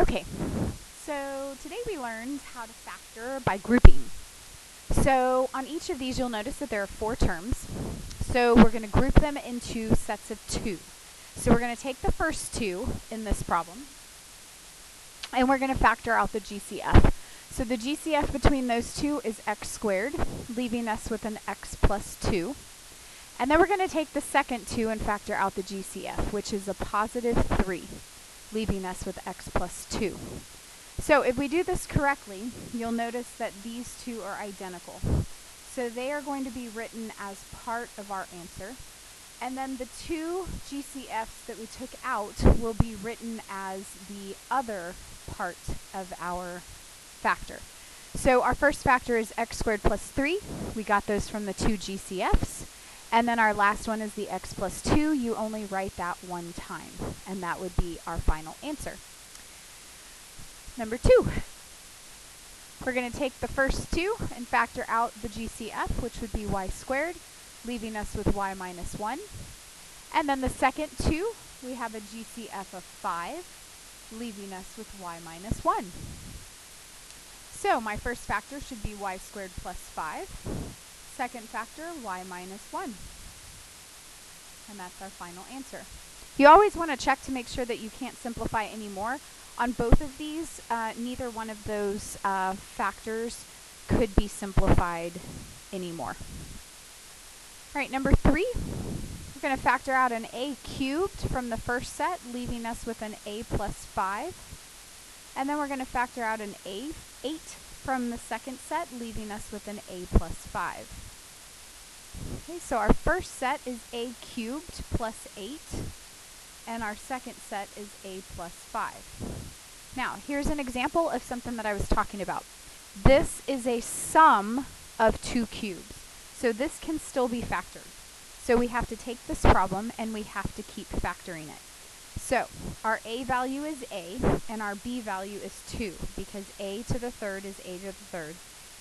Okay, so today we learned how to factor by grouping. So on each of these you'll notice that there are 4 terms. So we're going to group them into sets of 2. So we're going to take the first 2 in this problem, and we're going to factor out the GCF. So the GCF between those two is x squared, leaving us with an x plus 2. And then we're going to take the second 2 and factor out the GCF, which is a positive 3, leaving us with x plus 2. So if we do this correctly, you'll notice that these two are identical. So they are going to be written as part of our answer. And then the 2 GCFs that we took out will be written as the other part of our factor. So our first factor is x squared plus 3. We got those from the 2 GCFs. And then our last one is the x plus 2. You only write that one time, and that would be our final answer. Number 2. We're going to take the first 2 and factor out the GCF, which would be y squared, leaving us with y minus 1. And then the second 2, we have a GCF of 5, leaving us with y minus 1. So my first factor should be y squared plus 5. Second factor, y minus 1. And that's our final answer. You always want to check to make sure that you can't simplify anymore. On both of these, neither one of those factors could be simplified anymore. All right, number 3, we're going to factor out an a cubed from the first set, leaving us with an a plus 5. And then we're going to factor out an a 8 from the second set, leaving us with an a plus 5. Okay, so our first set is a cubed plus 8, and our second set is a plus 5. Now, here's an example of something that I was talking about. This is a sum of 2 cubes, so this can still be factored. So we have to take this problem and we have to keep factoring it. So our a value is a, and our b value is 2, because a to the third is a to the third,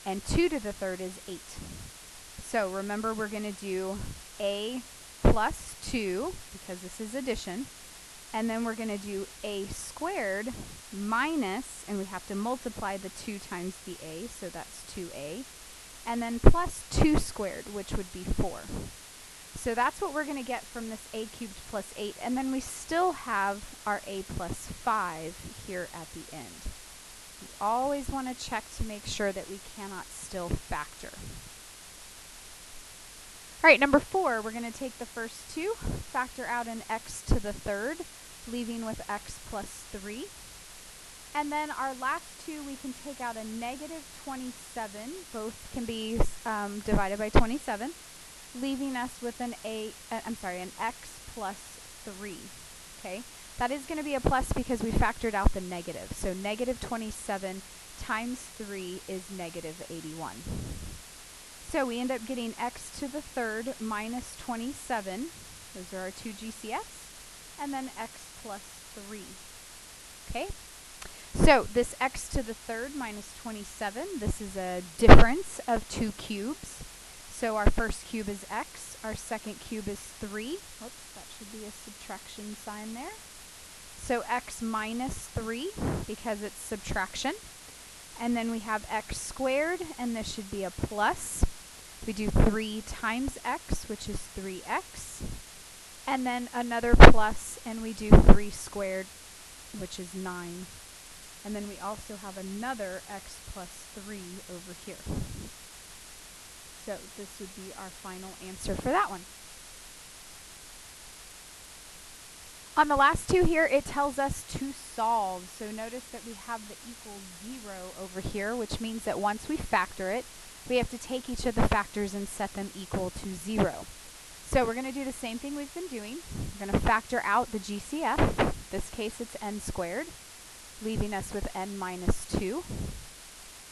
and 2 to the third is 8. So remember, we're going to do a plus 2, because this is addition, and then we're going to do a squared minus, and we have to multiply the 2 times the a, so that's 2a, and then plus 2 squared, which would be 4. So that's what we're going to get from this a cubed plus 8, and then we still have our a plus 5 here at the end. You always want to check to make sure that we cannot still factor. All right, number 4, we're going to take the first 2, factor out an x to the third, leaving with x plus 3. And then our last 2, we can take out a negative 27. Both can be divided by 27, leaving us with an x plus 3. Okay, that is going to be a plus because we factored out the negative. So negative 27 times 3 is negative 81. So we end up getting x to the third minus 27. Those are our 2 GCFs. And then x plus 3. Okay? So this x to the third minus 27, this is a difference of 2 cubes. So our first cube is x. Our second cube is 3. Whoops, that should be a subtraction sign there. So x minus 3, because it's subtraction. And then we have x squared, and this should be a plus. We do 3 times x, which is 3x. And then another plus, and we do 3 squared, which is 9. And then we also have another x plus 3 over here. So this would be our final answer for that one. On the last 2 here, it tells us to solve. So notice that we have the equal 0 over here, which means that once we factor it, we have to take each of the factors and set them equal to 0. So we're going to do the same thing we've been doing. We're going to factor out the GCF. In this case, it's n squared, leaving us with n minus 2.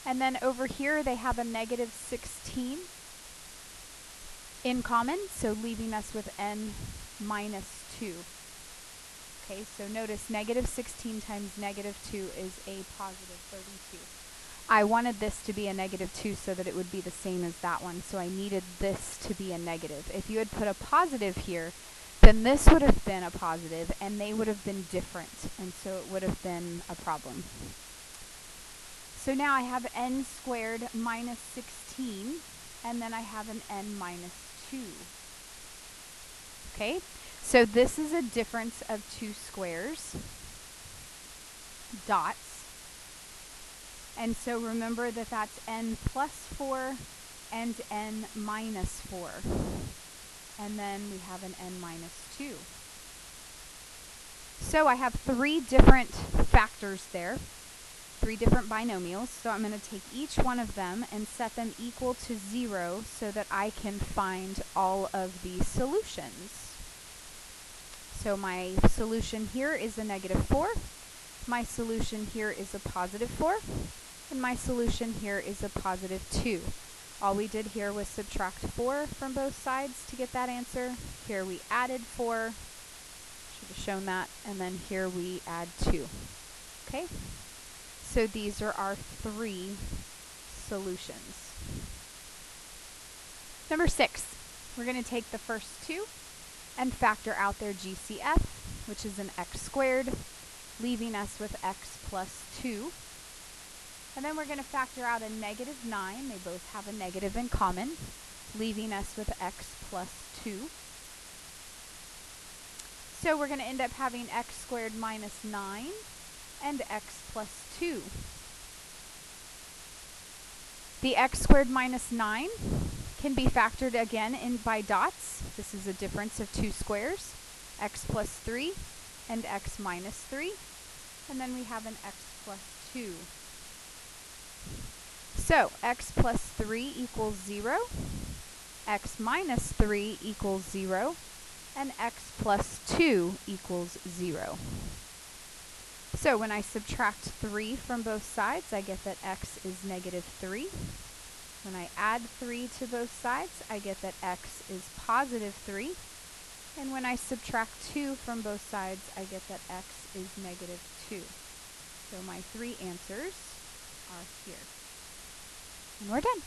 And then over here, they have a negative 16 in common, so leaving us with n minus 2. Okay, so notice negative 16 times negative 2 is a positive 32. I wanted this to be a negative 2 so that it would be the same as that one, so I needed this to be a negative. If you had put a positive here, then this would have been a positive, and they would have been different, and so it would have been a problem. So now I have n squared minus 16, and then I have an n minus 2. Okay, so this is a difference of two squares, dots. And so remember that that's n plus 4 and n minus 4. And then we have an n minus 2. So I have three different factors there, three different binomials. So I'm going to take each one of them and set them equal to 0 so that I can find all of the solutions. So my solution here is a negative 4. My solution here is a positive 4. And my solution here is a positive 2. All we did here was subtract 4 from both sides to get that answer. Here we added 4. Should have shown that. And then here we add 2. Okay? So these are our three solutions. Number 6. We're going to take the first two and factor out their GCF, which is an x squared, leaving us with x plus 2. And then we're going to factor out a negative 9. They both have a negative in common, leaving us with x plus 2. So we're going to end up having x squared minus 9 and x plus 2. The x squared minus 9 can be factored again in by dots. This is a difference of two squares, x plus 3 and x minus 3. And then we have an x plus 2. So x plus 3 equals 0, x minus 3 equals 0, and x plus 2 equals 0. So when I subtract 3 from both sides, I get that x is negative 3. When I add 3 to both sides, I get that x is positive 3. And when I subtract 2 from both sides, I get that x is negative 2. So my three answers are here. And we're done.